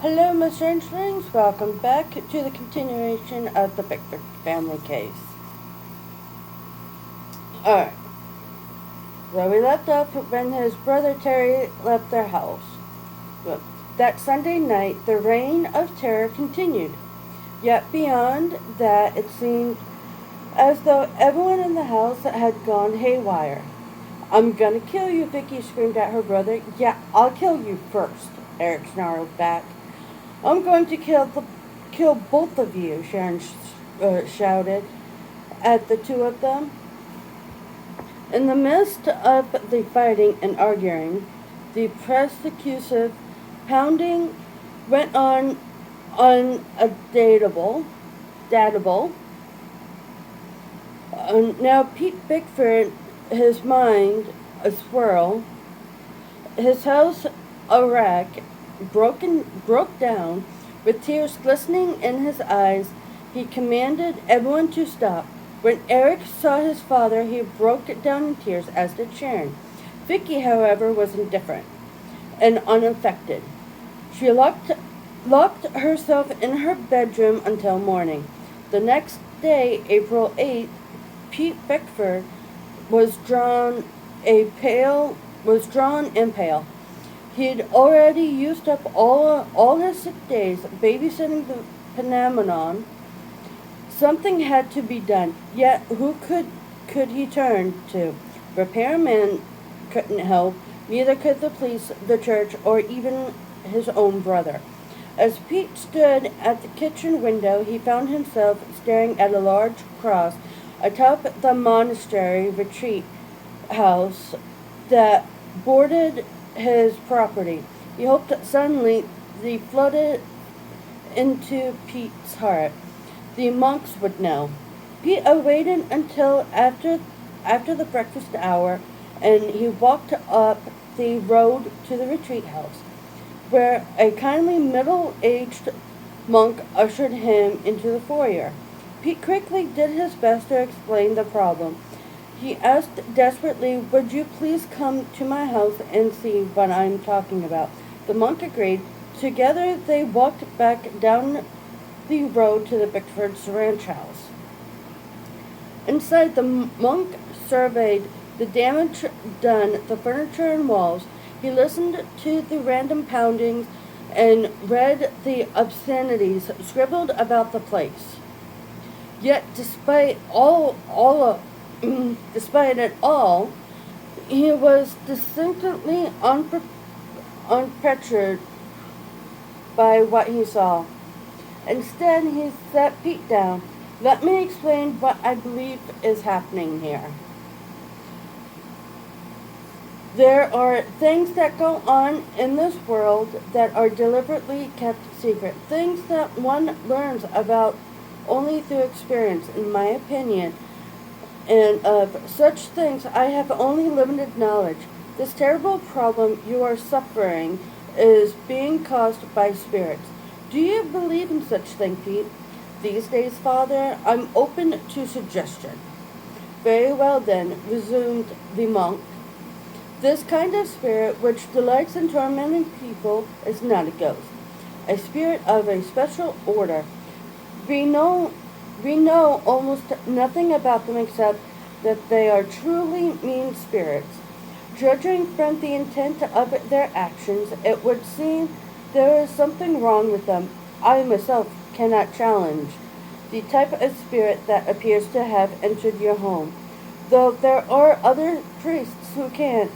Hello, my strangelings. Welcome back to the continuation of the Beckford family case. Alright, so we left off when his brother Terry left their house. Well, that Sunday night, the reign of terror continued. Yet beyond that, it seemed as though everyone in the house had gone haywire. "I'm gonna kill you," Vicky screamed at her brother. "Yeah, I'll kill you first," Eric snarled back. "I'm going to kill both of you," Sharon shouted at the two of them. In the midst of the fighting and arguing, the persecutive pounding went on undateable. Now Pete Beckford, his mind a swirl, his house a wreck, broke down, with tears glistening in his eyes. He commanded everyone to stop. When Eric saw his father, he broke down in tears, as did Sharon. Vicky, however, was indifferent and unaffected. She locked herself in her bedroom until morning. The next day, April 8th, Pete Beckford was drawn and pale. He'd already used up all his sick days babysitting the phenomenon. Something had to be done, yet who could he turn to? Repairmen couldn't help, neither could the police, the church, or even his own brother. As Pete stood at the kitchen window, he found himself staring at a large cross atop the monastery retreat house that bordered his property. He hoped that suddenly the flooded into Pete's heart. The monks would know. Pete waited until after the breakfast hour, and he walked up the road to the retreat house, where a kindly middle-aged monk ushered him into the foyer. Pete quickly did his best to explain the problem. He asked desperately, "Would you please come to my house and see what I'm talking about?" The monk agreed. Together they walked back down the road to the Beckford's ranch house. Inside, the monk surveyed the damage done, the furniture and walls. He listened to the random poundings and read the obscenities scribbled about the place. Yet, despite it all, he was distinctly unperturbed by what he saw. Instead, he sat Pete down. "Let me explain what I believe is happening here. There are things that go on in this world that are deliberately kept secret, things that one learns about only through experience, in my opinion, and of such things I have only limited knowledge. This terrible problem you are suffering is being caused by spirits. Do you believe in such things, Pete?" "These days, Father, I'm open to suggestion." "Very well, then," resumed the monk. "This kind of spirit which delights in tormenting people is not a ghost. A spirit of a special order. We know almost nothing about them except that they are truly mean spirits. Judging from the intent of their actions, it would seem there is something wrong with them. I myself cannot challenge the type of spirit that appears to have entered your home, though there are other priests who can.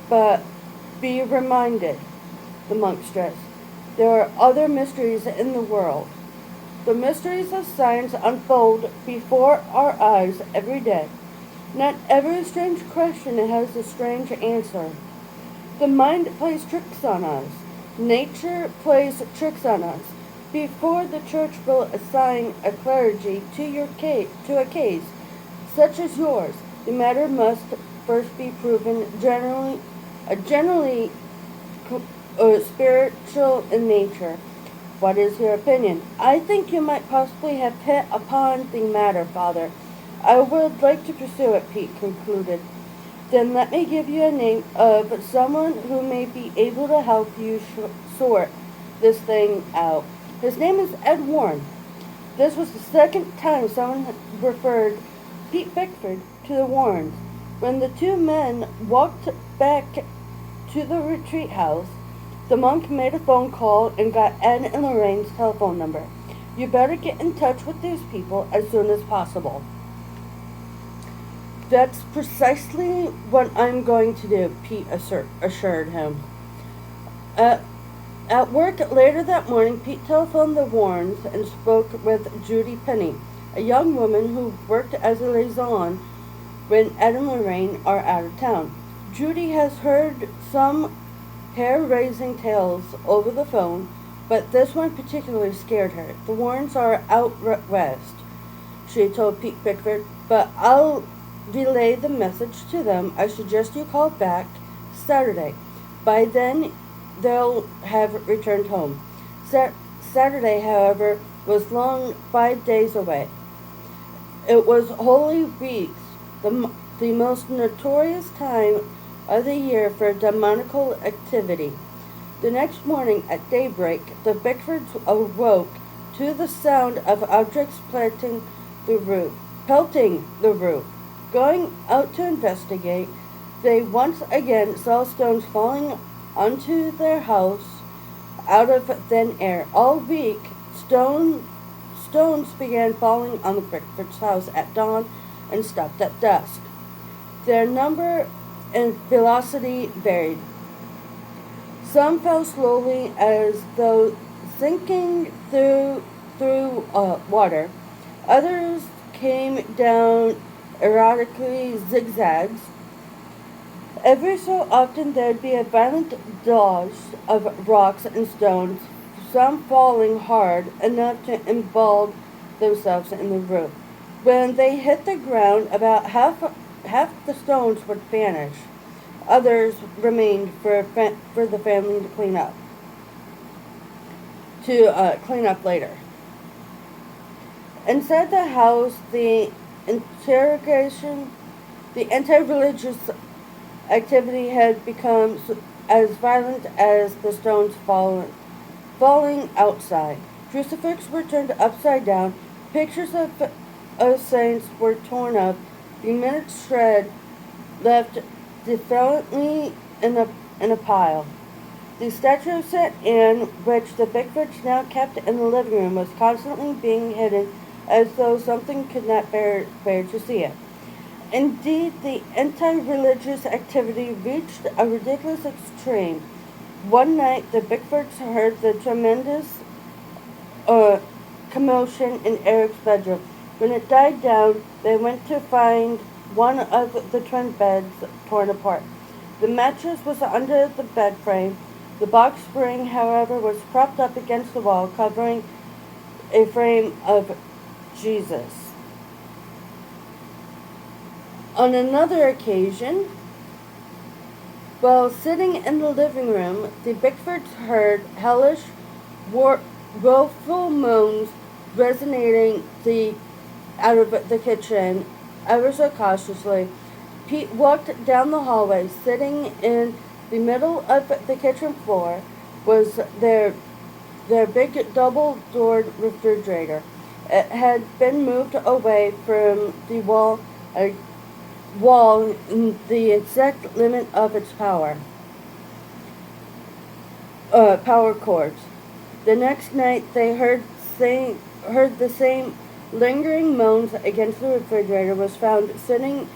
But be reminded," the monk stressed, "there are other mysteries in the world. The mysteries of science unfold before our eyes every day. Not every strange question has a strange answer. The mind plays tricks on us. Nature plays tricks on us. Before the church will assign a clergy to a case such as yours, the matter must first be proven generally spiritual in nature. What is your opinion?" "I think you might possibly have hit upon the matter, Father. I would like to pursue it," Pete concluded. "Then let me give you a name of someone who may be able to help you sort this thing out. His name is Ed Warren. This was the second time someone had referred Pete Beckford to the Warrens. When the two men walked back to the retreat house, the monk made a phone call and got Ed and Lorraine's telephone number. You better get in touch with these people as soon as possible. That's precisely what I'm going to do, Pete assured him. At work later that morning, Pete telephoned the Warrens and spoke with Judy Penny, a young woman who worked as a liaison when Ed and Lorraine are out of town. Judy has heard some hair-raising tales over the phone, but this one particularly scared her. The Warrens are out west, she told Pete Beckford, but I'll relay the message to them. I suggest you call back Saturday. By then, they'll have returned home. Saturday, however, was long 5 days away. It was Holy Weeks, the most notorious time of the year for demonical activity. The next morning at daybreak, the Beckfords awoke to the sound of objects pelting the roof. Going out to investigate, they once again saw stones falling onto their house out of thin air. All week, stones began falling on the Beckford's house at dawn and stopped at dusk. Their number and velocity varied. Some fell slowly as though sinking through water. Others came down erratically zigzags. Every so often there'd be a violent dodge of rocks and stones, some falling hard enough to involve themselves in the roof. When they hit the ground, about half the stones would vanish. Others remained for the family to clean up. Clean up later. Inside the house, the anti-religious activity had become as violent as the stones falling outside. Crucifixes were turned upside down. Pictures of saints were torn up. The minute shred left defiantly in a pile. The statue of St. Anne, which the Beckfords now kept in the living room, was constantly being hidden as though something could not bear to see it. Indeed, the anti-religious activity reached a ridiculous extreme. One night, the Beckfords heard the tremendous commotion in Eric's bedroom. When it died down, they went to find one of the twin beds torn apart. The mattress was under the bed frame. The box spring, however, was propped up against the wall, covering a frame of Jesus. On another occasion, while sitting in the living room, the Beckfords heard hellish, woeful moans resonating out of the kitchen. Ever so cautiously, Pete walked down the hallway. Sitting in the middle of the kitchen floor was their big double-doored refrigerator. It had been moved away from the wall in the exact limit of its power cords. The next night, they heard the same lingering moans against the refrigerator. Was found sitting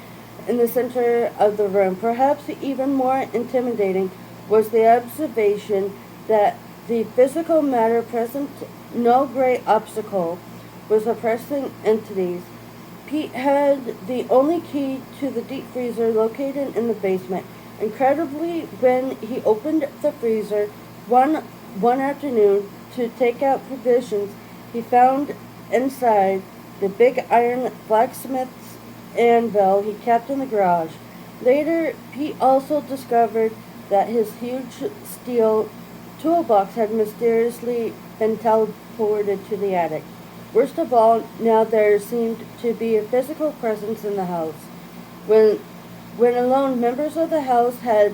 in the center of the room. Perhaps even more intimidating was the observation that the physical matter present no great obstacle was oppressing entities. Pete had the only key to the deep freezer located in the basement. Incredibly, when he opened the freezer one afternoon to take out provisions, he found inside the big iron blacksmith's anvil he kept in the garage. Later, Pete also discovered that his huge steel toolbox had mysteriously been teleported to the attic. Worst of all, now there seemed to be a physical presence in the house. When alone, members of the house had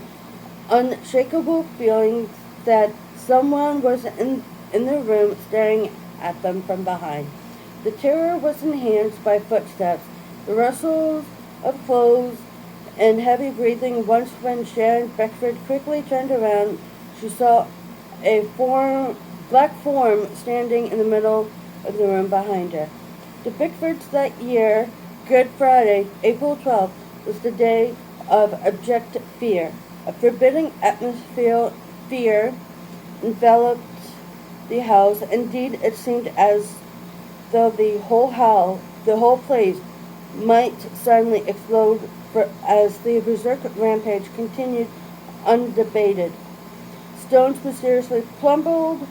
unshakable feelings that someone was in the room staring at them from behind. The terror was enhanced by footsteps, the rustles of clothes, and heavy breathing. Once when Sharon Beckford quickly turned around, she saw a black form standing in the middle of the room behind her. The Beckfords that year, Good Friday, April 12th, was the day of abject fear. A forbidding atmosphere fear enveloped the house. Indeed, it seemed as though the whole place might suddenly explode as the berserk rampage continued undebated. Stones mysteriously plumbled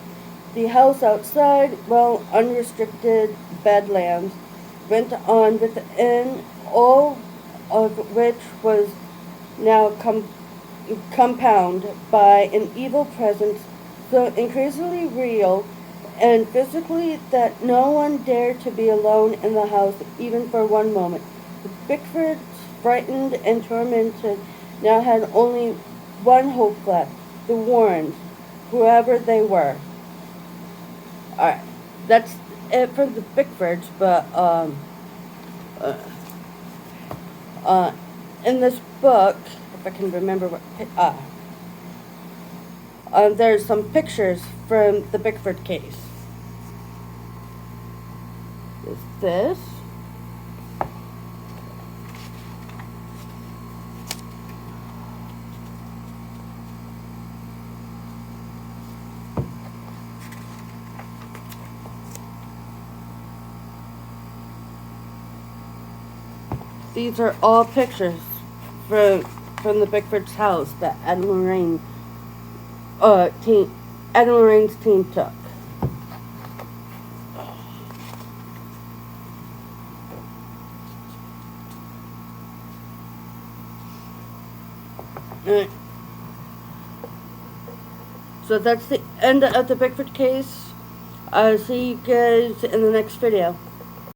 the house outside, while unrestricted bedlamps went on within, all of which was now compounded by an evil presence so increasingly real and physically that no one dared to be alone in the house even for one moment. The Beckfords, frightened and tormented, now had only one hope left: the Warrens, whoever they were. Alright, that's it for the Beckfords, but in this book, if I can remember there's some pictures from the Beckford case. Is this? These are all pictures from the Beckford's house that Ed and Lorraine's team took. Alright. So that's the end of the Beckford case. I'll see you guys in the next video.